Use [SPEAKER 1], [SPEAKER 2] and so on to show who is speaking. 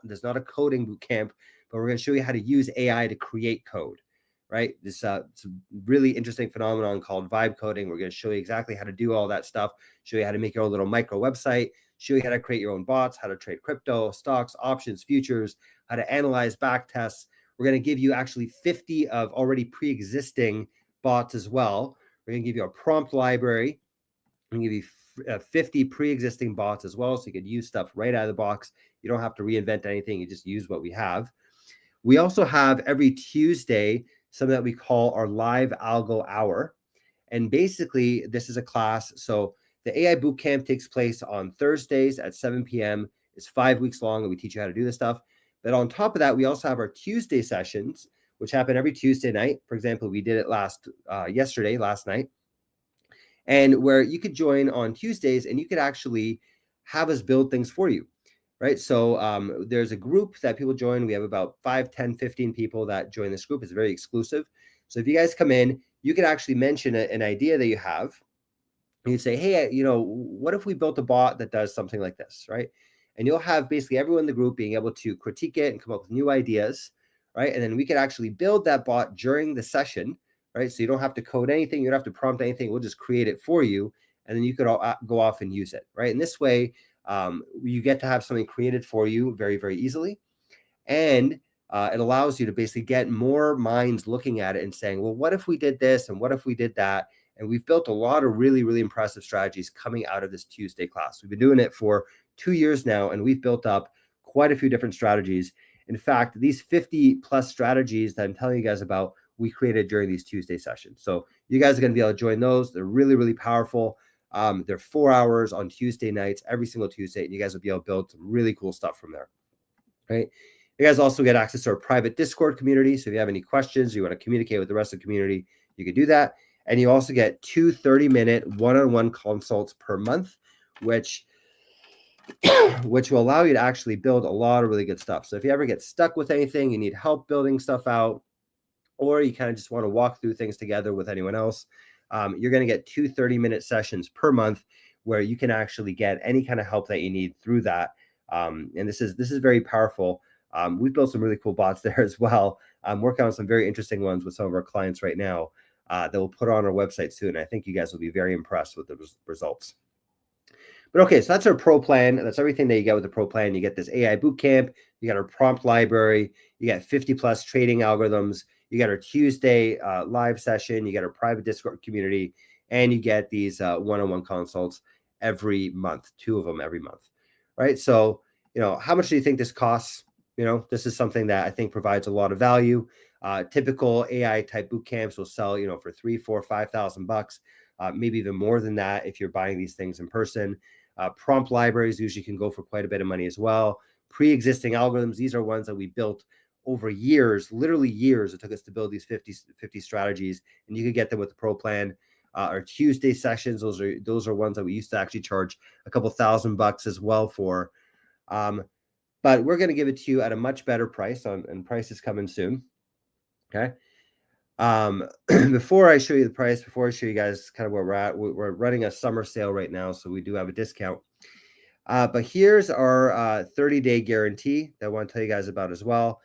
[SPEAKER 1] there's not a coding boot camp, but we're going to show you how to use AI to create code, right? This it's a really interesting phenomenon called vibe coding. We're going to show you exactly how to do all that stuff, show you how to make your own little micro website, show you how to create your own bots, how to trade crypto, stocks, options, futures, how to analyze back tests. We're going to give you actually 50 of already pre-existing bots as well. We're going to give you a prompt library. I'm going to give you 50 pre-existing bots as well, so you could use stuff right out of the box. You don't have to reinvent anything. You just use what we have. We also have every Tuesday something that we call our live algo hour. And basically, this is a class. So the AI Bootcamp takes place on Thursdays at 7 p.m. It's 5 weeks long, and we teach you how to do this stuff. But on top of that, we also have our Tuesday sessions, which happen every Tuesday night. For example, we did it last night. And where you could join on Tuesdays and you could actually have us build things for you, right? So there's a group that people join. We have about 5, 10, 15 people that join this group. It's very exclusive. So if you guys come in, you can actually mention an idea that you have. And you'd say, hey, what if we built a bot that does something like this, right? And you'll have basically everyone in the group being able to critique it and come up with new ideas, right? And then we could actually build that bot during the session, right? So you don't have to code anything. You don't have to prompt anything. We'll just create it for you. And then you could all go off and use it, right? And this way, you get to have something created for you very, very easily. And it allows you to basically get more minds looking at it and saying, well, what if we did this? And what if we did that? And we've built a lot of really, really impressive strategies coming out of this Tuesday class. We've been doing it for 2 years now, and we've built up quite a few different strategies. In fact, these 50 plus strategies that I'm telling you guys about, we created during these Tuesday sessions. So you guys are going to be able to join those. They're really, really powerful. They're 4 hours on Tuesday nights, every single Tuesday, and you guys will be able to build some really cool stuff from there, right? You guys also get access to our private Discord community. So if you have any questions, you want to communicate with the rest of the community, you can do that. And you also get 2 30-minute one-on-one consults per month, which will allow you to actually build a lot of really good stuff. So if you ever get stuck with anything, you need help building stuff out, or you kind of just want to walk through things together with anyone else, you're going to get 2 30-minute sessions per month where you can actually get any kind of help that you need through that. And this is very powerful. We've built some really cool bots there as well. I'm working on some very interesting ones with some of our clients right now that we'll put on our website soon. I think you guys will be very impressed with the results. But okay, so that's our pro plan. That's everything that you get with the pro plan. You get this AI bootcamp, you got our prompt library, you got 50 plus trading algorithms, you got our Tuesday live session, you got our private Discord community, and you get these one-on-one consults every month, 2 of them every month, right? So, how much do you think this costs? This is something that I think provides a lot of value. Typical AI type boot camps will sell, for $3,000, $4,000, $5,000, maybe even more than that if you're buying these things in person. Prompt libraries usually can go for quite a bit of money as well. Pre-existing algorithms, these are ones that we built over years, literally years. It took us to build these 50 strategies, and you could get them with the pro plan. Our Tuesday sessions, those are ones that we used to actually charge a couple $1,000 as well for. But we're going to give it to you at a much better price, and price is coming soon. Okay. Before I show you the price, before I show you guys kind of where we're at, we're running a summer sale right now, so we do have a discount. But here's our 30-day guarantee that I want to tell you guys about as well.